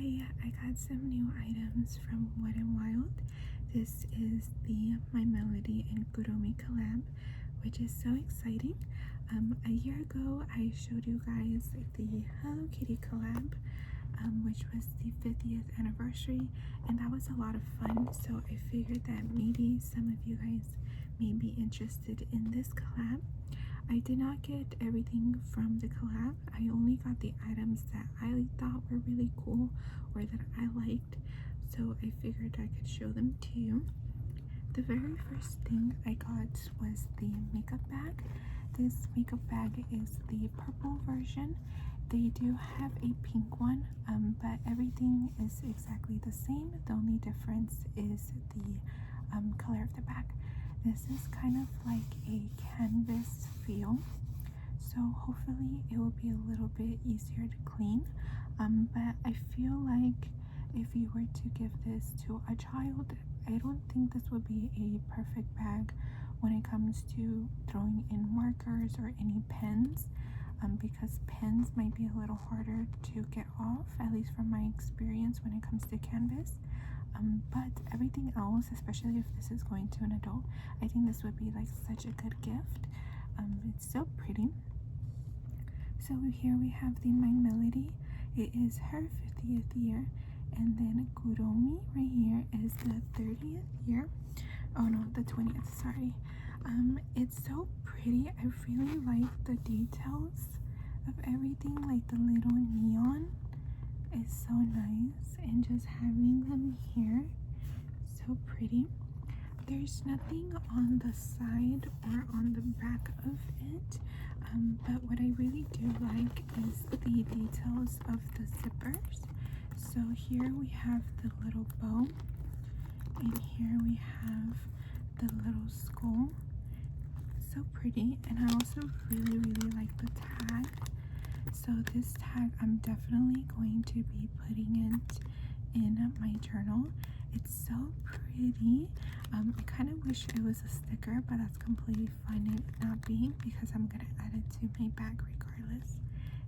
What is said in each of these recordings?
I got some new items from WetNWild. This is the My Melody and Kuromi collab, which is so exciting. A year ago, I showed you guys the Hello Kitty collab, which was the 50th anniversary, and that was a lot of fun. So I figured that maybe some of you guys may be interested in this collab. I did not get everything from the collab. I only got the items that I thought were really cool or that I liked, so I figured I could show them to you. The very first thing I got was the makeup bag. This makeup bag is the purple version. They do have a pink one, but everything is exactly the same. The only difference is the color of the bag. This is kind of like a canvas feel, so hopefully it will be a little bit easier to clean, but I feel like if you were to give this to a child, I don't think this would be a perfect bag when it comes to throwing in markers or any pens, because pens might be a little harder to get off, at least from my experience when it comes to canvas. But everything else, especially if this is going to an adult, I think this would be like such a good gift. It's so pretty. So here we have the My Melody. It is her 50th year, and then Kuromi right here is the 30th year. Oh no, the 20th, sorry. It's so pretty. I really like the details of everything, like the little neon is so nice, and just having them here, so pretty. There's nothing on the side or on the back of it, but what I really do like is the details of the zippers. So here we have the little bow, and here we have the little skull. So pretty. And I also really like the tag. So this tag, I'm definitely going to be putting it in my journal. It's so pretty. I kind of wish it was a sticker, but that's completely fine it not being, because I'm gonna add it to my bag regardless.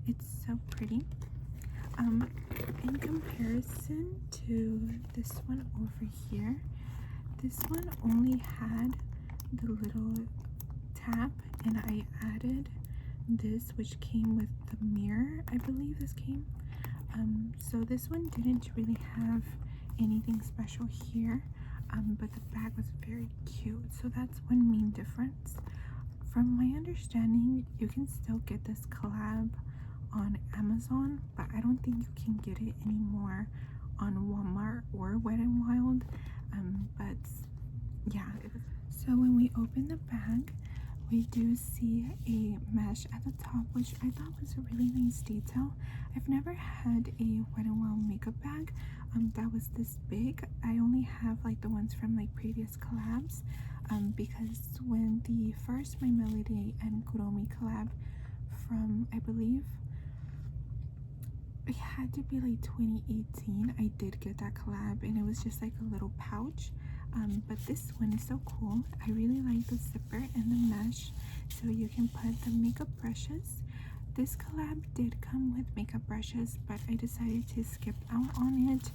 It's so pretty. In comparison to this one over here, this one only had the little tab, and I added this, which came with the mirror. I believe this came. So this one didn't really have anything special here, but the bag was very cute. So that's one main difference. From my understanding, you can still get this collab on Amazon, but I don't think you can get it anymore on Walmart or WetNWild. But yeah, so when we open the bag, we do see a mesh at the top, which I thought was a really nice detail. I've never had a WetNWild makeup bag that was this big. I only have like the ones from like previous collabs, because when the first My Melody and Kuromi collab from, I believe it had to be like 2018, I did get that collab, and it was just like a little pouch. But this one is so cool. I really like the zipper and the mesh, so you can put the makeup brushes. This collab did come with makeup brushes, but I decided to skip out on it.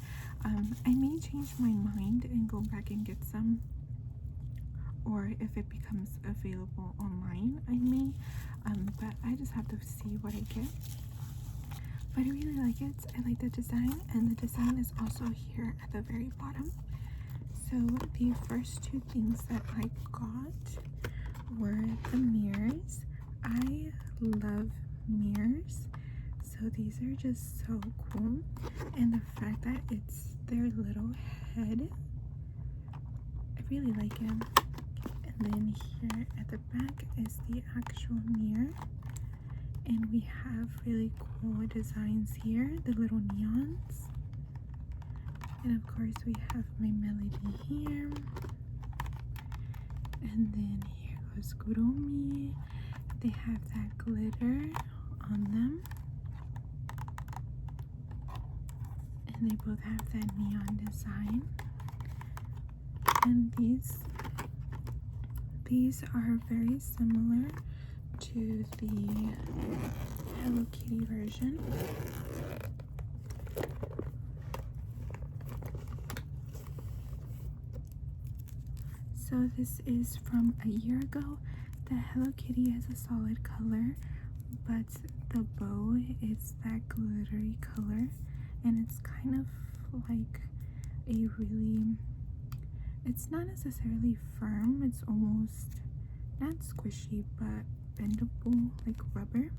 I may change my mind and go back and get some, or if it becomes available online, I may, but I just have to see what I get. But I really like it. I like the design, and the design is also here at the very bottom. So the first two things that I got were the mirrors. I love mirrors, so these are just so cool, and the fact that it's their little head, I really like it. And then here at the back is the actual mirror, and we have really cool designs here, the little neons. And of course we have My Melody here, and then here goes Kuromi. They have that glitter on them, and they both have that neon design. And these are very similar to the Hello Kitty version. So this is from a year ago. The Hello Kitty has a solid color, but the bow is that glittery color, and it's kind of like a really, it's not necessarily firm, it's almost not squishy but bendable, like rubber.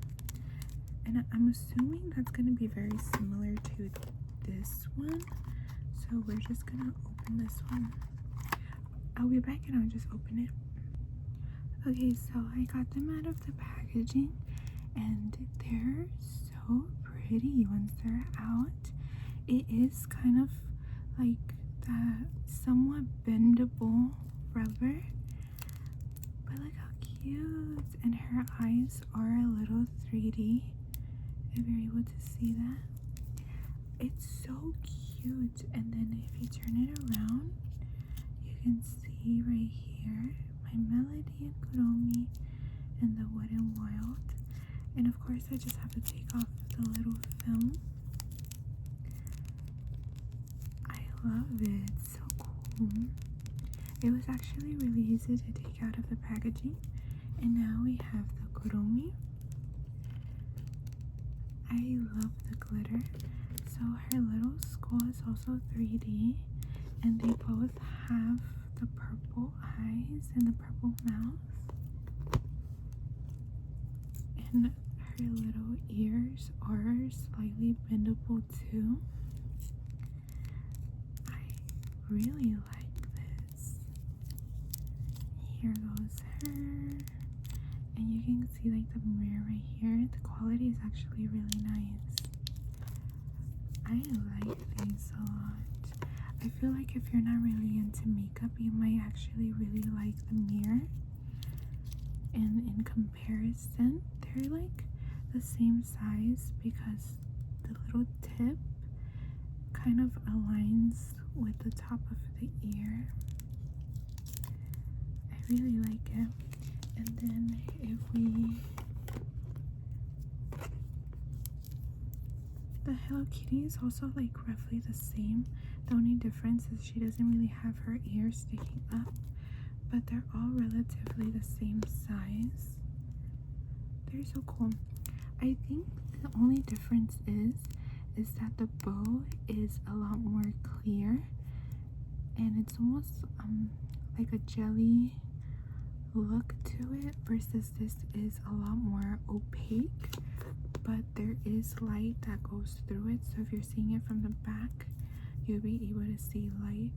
And I'm assuming that's going to be very similar to this one, so we're just gonna open this one. I'll be back and I'll just open it. Okay, so I got them out of the packaging and they're so pretty once they're out. It is kind of like that somewhat bendable rubber, but look how cute. And her eyes are a little 3D, if you're able to see that. It's so cute. And then if you turn it around, you can see right here My Melody and Kuromi and the WetNWild. And of course I just have to take off the little film. I love it, it's so cool. It was actually really easy to take out of the packaging. And now we have the Kuromi. I love the glitter. So her little skull is also 3D, and they both have the purple eyes and the purple mouth. And her little ears are slightly bendable too. I really like this. Here goes her. And you can see like the mirror right here. The quality is actually really nice. I like these a lot. I feel like if you're not really into makeup, you might actually really like the mirror. And in comparison, they're like the same size because the little tip kind of aligns with the top of the ear. I really like it. And then if we, the Hello Kitty is also like roughly the same. The only difference is she doesn't really have her ears sticking up, but they're all relatively the same size. They're so cool. I think the only difference is that the bow is a lot more clear, and it's almost like a jelly look to it, versus this is a lot more opaque, but there is light that goes through it. So if you're seeing it from the back, you'll be able to see light.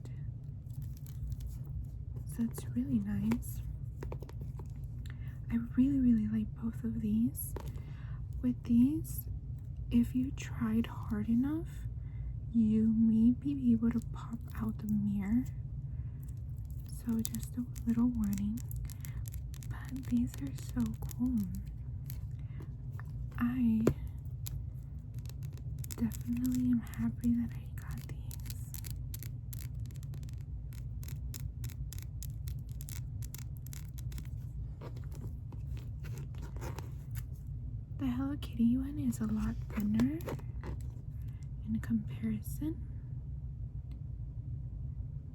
So it's really nice. I really like both of these. With these, if you tried hard enough, you may be able to pop out the mirror. So just a little warning. But these are so cool. I definitely am happy that I got these. The Hello Kitty one is a lot thinner in comparison,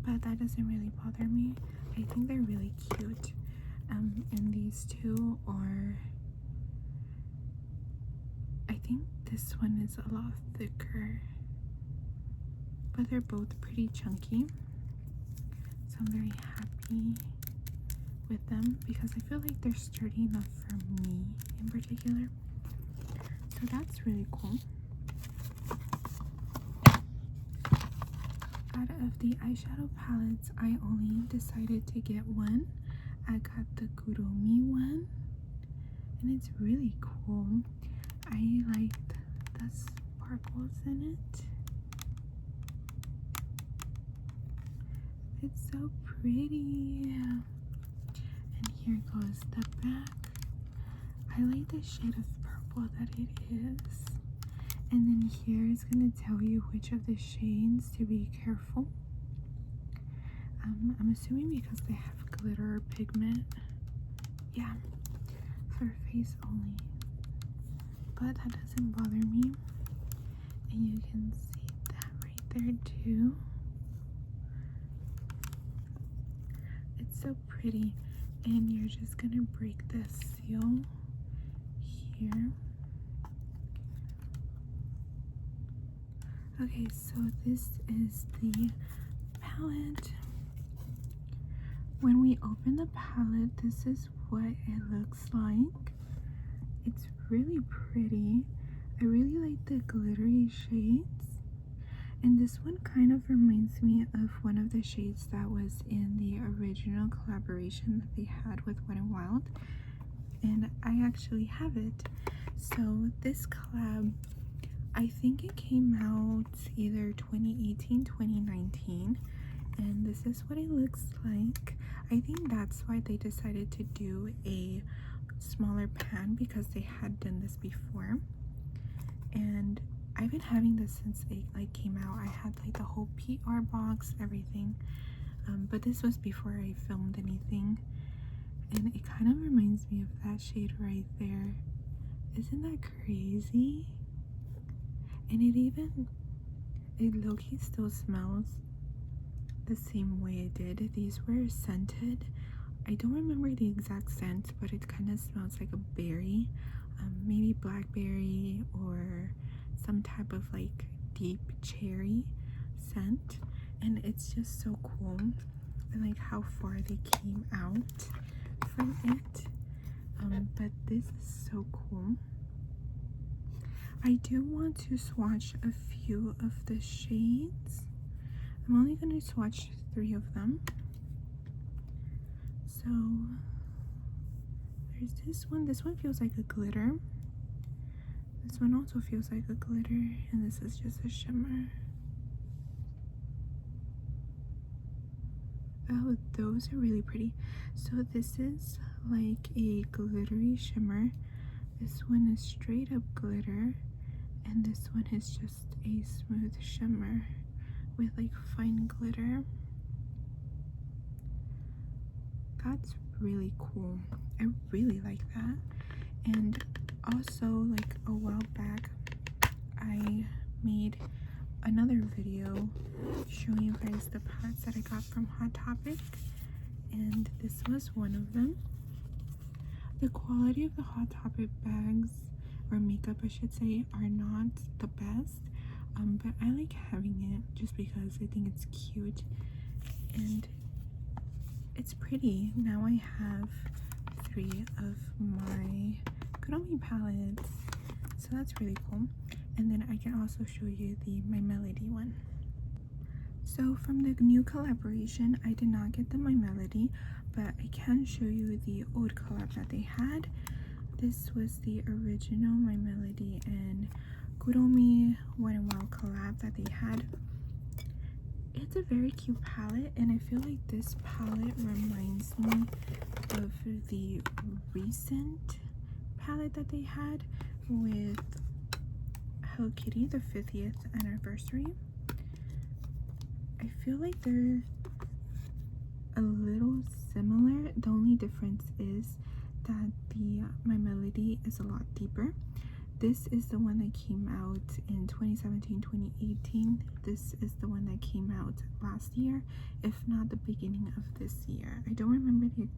but that doesn't really bother me. I think they're really cute. And these two are, I think this one is a lot thicker, but they're both pretty chunky. So I'm very happy with them because I feel like they're sturdy enough for me in particular. So that's really cool. Out of the eyeshadow palettes, I only decided to get one. I got the Kuromi one, and it's really cool. I liked the sparkles in it. It's so pretty. And here goes the back. I like the shade of purple that it is. And then here is going to tell you which of the shades to be careful. I'm assuming because they have glitter or pigment. Yeah, for face only. But that doesn't bother me. And you can see that right there too. It's so so pretty. And you're just gonna break the seal here. Okay, so this is the palette. When we open the palette, this is what it looks like. It's really pretty. I really like the glittery shades. And this one kind of reminds me of one of the shades that was in the original collaboration that they had with WetNWild. And I actually have it. So this collab, I think it came out either 2018, 2019. And this is what it looks like. I think that's why they decided to do a smaller pan, because they had done this before. And I've been having this since it like came out. I had like the whole PR box, everything, but this was before I filmed anything, and it kind of reminds me of that shade right there. Isn't that crazy? And it low-key still smells the same way it did. These were scented. I don't remember the exact scent, but it kind of smells like a berry, maybe blackberry or some type of like deep cherry scent. And it's just so cool. I like how far they came out from it. But this is so cool. I do want to swatch a few of the shades. I'm only going to swatch 3 of them. So there's this one. This one feels like a glitter. This one also feels like a glitter, and this is just a shimmer. Oh, those are really pretty. So this is like a glittery shimmer. This one is straight up glitter, and this one is just a smooth shimmer with like fine glitter. That's really cool. I really like that. And also, like a while back, I made another video showing you guys the palettes that I got from Hot Topic, and this was one of them. The quality of the Hot Topic bags, or makeup I should say, are not the best, but I like having it just because I think it's cute and it's pretty. Now I have 3 of my Kuromi palettes, so that's really cool. And then I can also show you the My Melody one. So from the new collaboration, I did not get the My Melody, but I can show you the old collab that they had. This was the original My Melody and Kuromi WetNWild collab that they had. It's a very cute palette, and I feel like this palette reminds me of the recent palette that they had with Hello Kitty, the 50th anniversary. I feel like they're a little similar. The only difference is that the My Melody is a lot deeper. This is the one that came out in 2017, 2018. This is the one that came out last year, if not the beginning of this year. I don't remember the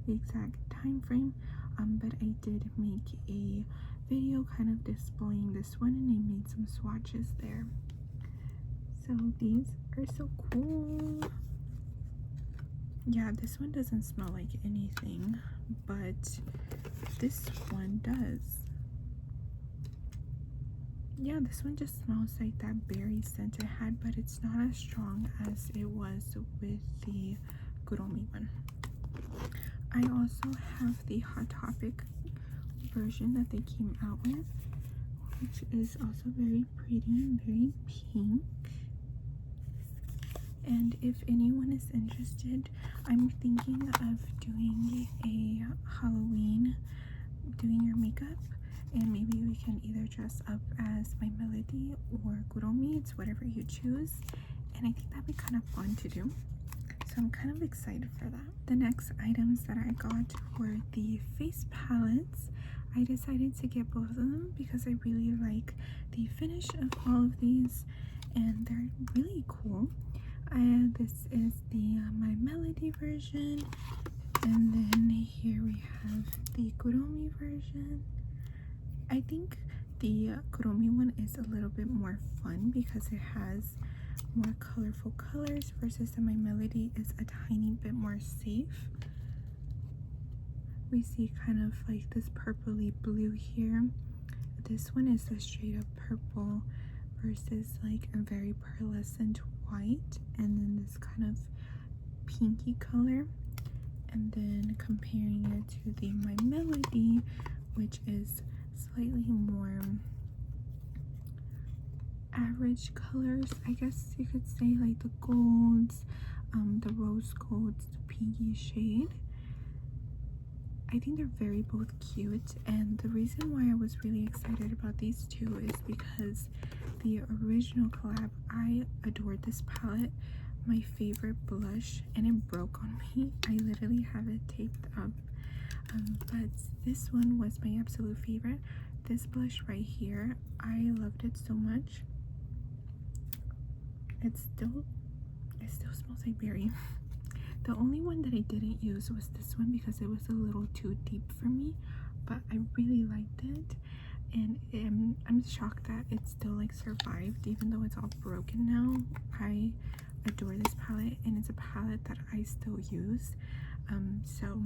exact time frame, but I did make a video kind of displaying this one, and I made some swatches there. So these are so cool. Yeah, this one doesn't smell like anything, but this one does. Yeah, this one just smells like that berry scent it had, but it's not as strong as it was with the Kuromi one. I also have the Hot Topic version that they came out with, which is also very pretty and very pink. And if anyone is interested, I'm thinking of doing a Halloween, doing your makeup, and maybe we can either dress up as My Melody or Kuromi. It's whatever you choose, and I think that'd be kind of fun to do. So I'm kind of excited for that. The next items that I got were the face palettes. I decided to get both of them because I really like the finish of all of these, and they're really cool. This is the My Melody version, and then here we have the Kuromi version. I think the Kuromi one is a little bit more fun because it has more colorful colors versus the My Melody is a tiny bit more safe. We see kind of like this purpley blue here. This one is a straight up purple versus like a very pearlescent white, and then this kind of pinky color. And then comparing it to the My Melody, which is slightly more average colors, I guess you could say, like the golds, the rose golds, the pinky shade. I think they're very both cute, and the reason why I was really excited about these two is because the original collab, I adored this palette, my favorite blush, and it broke on me. I literally have it taped up, but this one was my absolute favorite. This blush right here, I loved it so much. It still smells like berry. The only one that I didn't use was this one because it was a little too deep for me, but I really liked it, and I'm shocked that it still like survived even though it's all broken now. I adore this palette, and it's a palette that I still use, so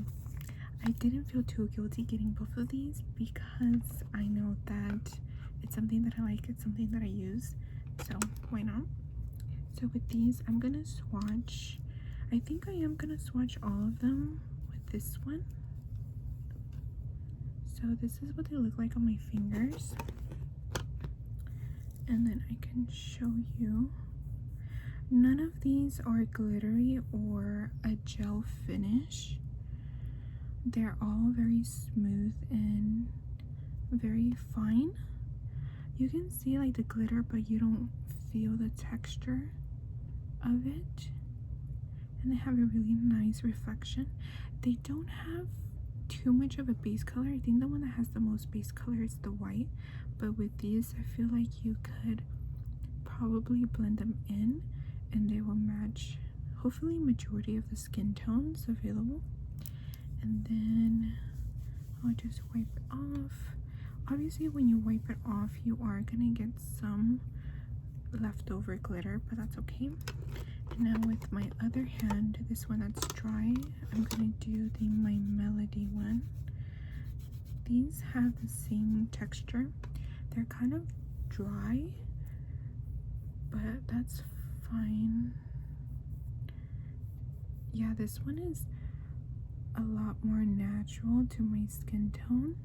I didn't feel too guilty getting both of these because I know that it's something that I like, it's something that I use, so why not? So with these, I'm gonna swatch. I think I am gonna swatch all of them with this one. So this is what they look like on my fingers, and then I can show you. None of these are glittery or a gel finish. They're all very smooth and very fine. You can see like the glitter, but you don't feel the texture of it. And they have a really nice reflection. They don't have too much of a base color. I think the one that has the most base color is the white, but with these I feel like you could probably blend them in and they will match hopefully majority of the skin tones available. And then I'll just wipe it off. Obviously when you wipe it off you are gonna get some leftover glitter, but that's okay. Now with my other hand, this one that's dry, I'm gonna do the My Melody one. These have the same texture. They're kind of dry, but that's fine. Yeah, this one is a lot more natural to my skin tone.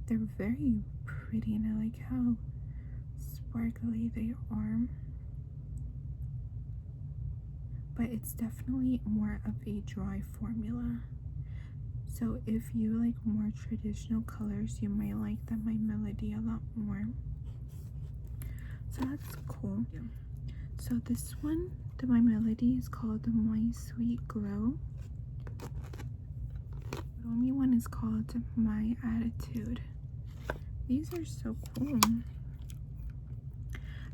They're very pretty, and I like how sparkly they are. But it's definitely more of a dry formula. So if you like more traditional colors, you might like the My Melody a lot more. So that's cool. Yeah. So this one, the My Melody, is called the My Sweet Glow. The Kuromi one is called My Attitude. These are so cool.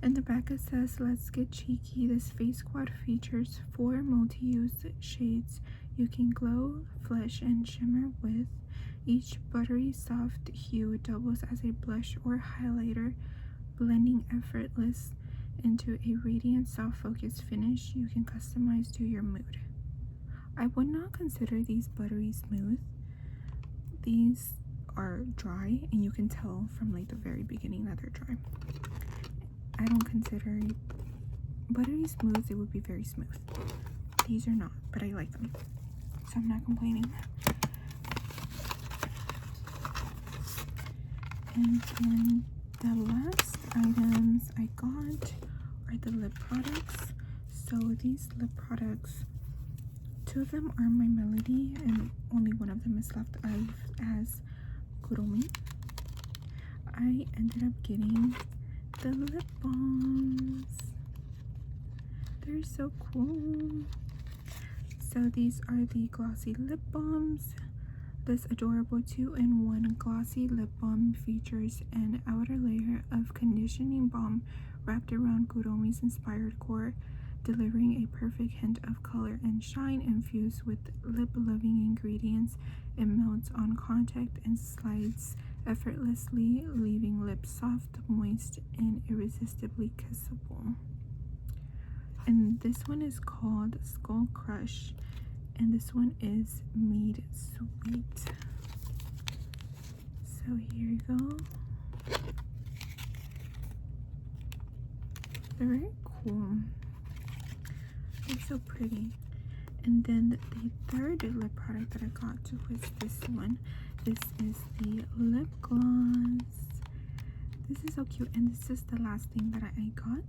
In the back it says, "Let's get cheeky. This face squad features 4 multi-use shades you can glow, flesh, and shimmer with. Each buttery soft hue doubles as a blush or highlighter, blending effortless into a radiant soft focus finish you can customize to your mood." I would not consider these buttery smooth. These are dry, and you can tell from like the very beginning that they're dry. I don't consider buttery smooth. It would be very smooth. These are not, but I like them, so I'm not complaining. And then the last items I got are the lip products. So these lip products, 2 of them are My Melody and only one of them is left as Kuromi. I ended up getting the lip balms. They're so cool. So these are the glossy lip balms. This adorable 2-in-1 glossy lip balm features an outer layer of conditioning balm wrapped around Kuromi's inspired core, delivering a perfect hint of color and shine. Infused with lip-loving ingredients, it melts on contact and slides effortlessly, leaving lips soft, moist, and irresistibly kissable. And this one is called Skull Crush, and this one is made sweet. So here you go. They're very cool. They're so pretty. And then the third lip product that I got was this one. This is the lip gloss. This is so cute, and this is the last thing that I got.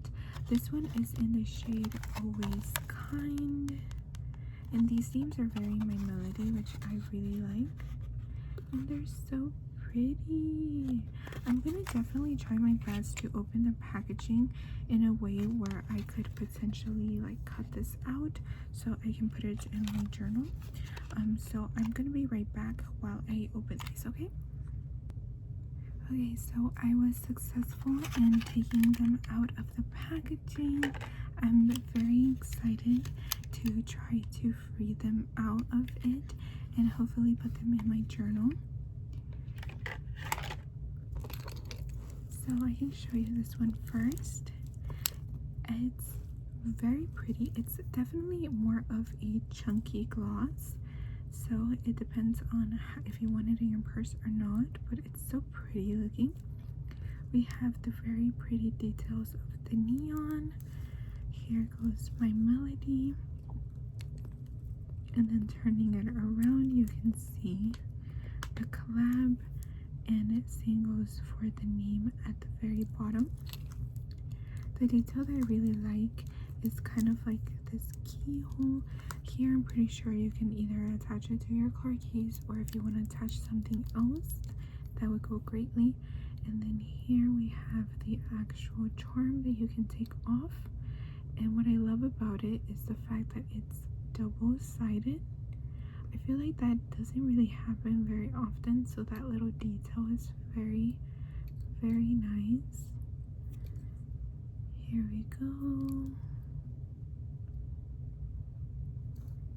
This one is in the shade Always Kind, and these themes are very My Melody, which I really like, and they're so pretty. I'm gonna definitely try my best to open the packaging in a way where I could potentially like cut this out so I can put it in my journal. So I'm gonna be right back while I open these, okay? Okay, so I was successful in taking them out of the packaging. I'm very excited to try to free them out of it and hopefully put them in my journal. So I can show you this one first. It's very pretty. It's definitely more of a chunky gloss, so it depends on if you want it in your purse or not, but it's so pretty looking. We have the very pretty details of the neon. Here goes My Melody, and then turning it around you can see the collab, and same goes for the name at the very bottom. The detail that I really like is kind of like this keyhole here. I'm pretty sure you can either attach it to your car keys, or if you want to attach something else, that would go greatly. And then here we have the actual charm that you can take off, and what I love about it is the fact that it's double-sided. I feel like that doesn't really happen very often, so that little detail is very, very nice. Here we go.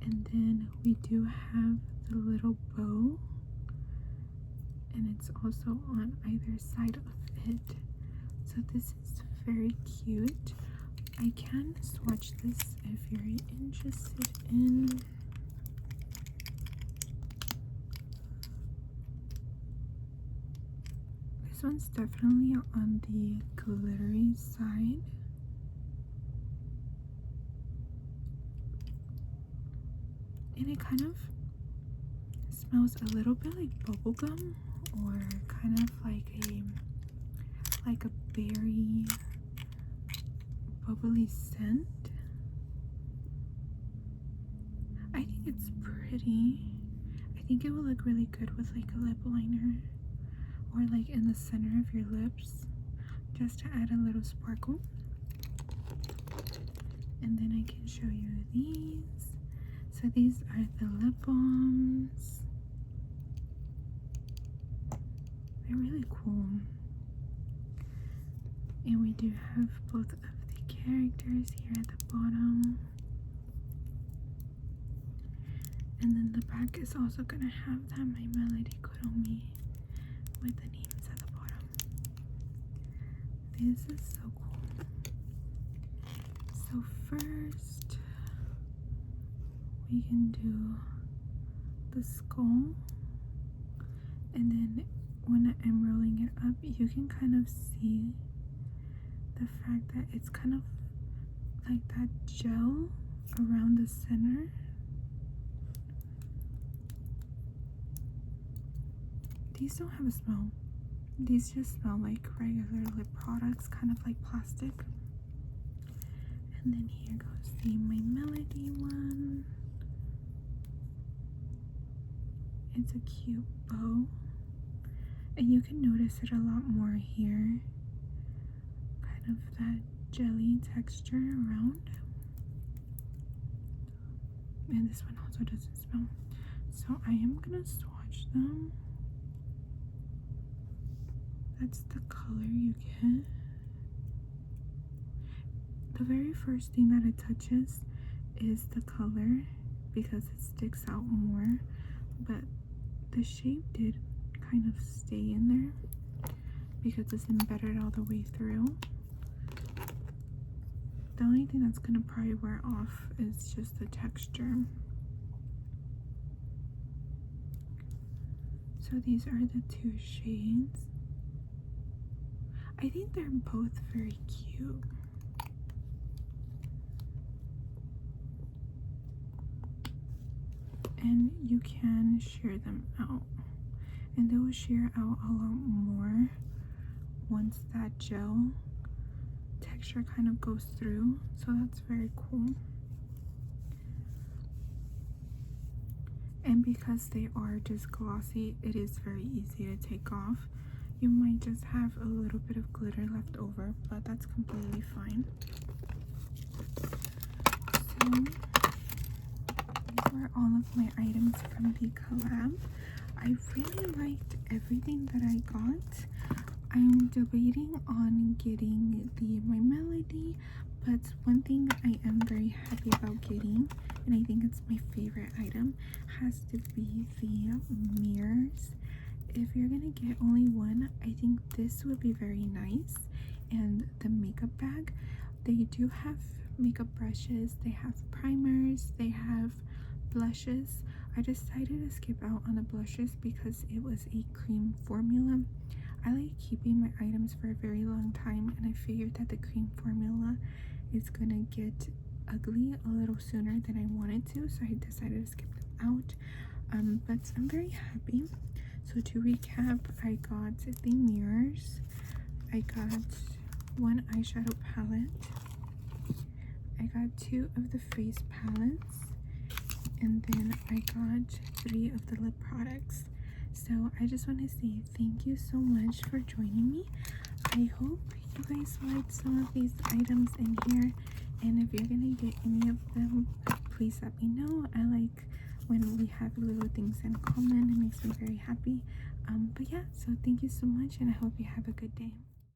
And then we do have the little bow, and it's also on either side of it. So this is very cute. I can swatch this if you're interested in. This one's definitely on the glittery side. And it kind of smells a little bit like bubblegum, or kind of like a berry bubbly scent. I think it's pretty. I think it will look really good with like a lip liner, or like in the center of your lips, just to add a little sparkle. And then I can show you these. So these are the lip balms. They're really cool. And we do have both of the characters here at the bottom. And then the back is also gonna have that My Melody Kuromi with the names at the bottom. This is so cool. So first, we can do the skull, and then when I'm rolling it up, you can kind of see the fact that it's kind of like that gel around the center. These don't have a smell. These just smell like regular lip products, kind of like plastic. And then here goes the My Melody one. It's a cute bow, and you can notice it a lot more here. Kind of that jelly texture around. And this one also doesn't smell. So I am gonna swatch swatch them. That's the color you get. The very first thing that it touches is the color because it sticks out more, but the shade did kind of stay in there because it's embedded all the way through. The only thing that's gonna probably wear off is just the texture. So these are the two shades. I think they're both very cute. And you can shear them out, and they will shear out a lot more once that gel texture kind of goes through, so that's very cool. And because they are just glossy, it is very easy to take off. You might just have a little bit of glitter left over, but that's completely fine. So these were all of my items from the collab. I really liked everything that I got. I'm debating on getting the My Melody, but one thing I am very happy about getting, and I think it's my favorite item, has to be the mirrors. If you're gonna get only one, I think this would be very nice. And the makeup bag, they do have makeup brushes, they have primers, they have blushes. I decided to skip out on the blushes because it was a cream formula. I like keeping my items for a very long time, and I figured that the cream formula is gonna get ugly a little sooner than I wanted to, so I decided to skip them out. But I'm very happy. So to recap, I got the mirrors, I got one eyeshadow palette, I got 2 of the face palettes, and then I got 3 of the lip products. So I just want to say thank you so much for joining me. I hope you guys liked some of these items in here, and if you're gonna get any of them, please let me know. I like when we have little things in common. It makes me very happy. But yeah, so thank you so much, and I hope you have a good day.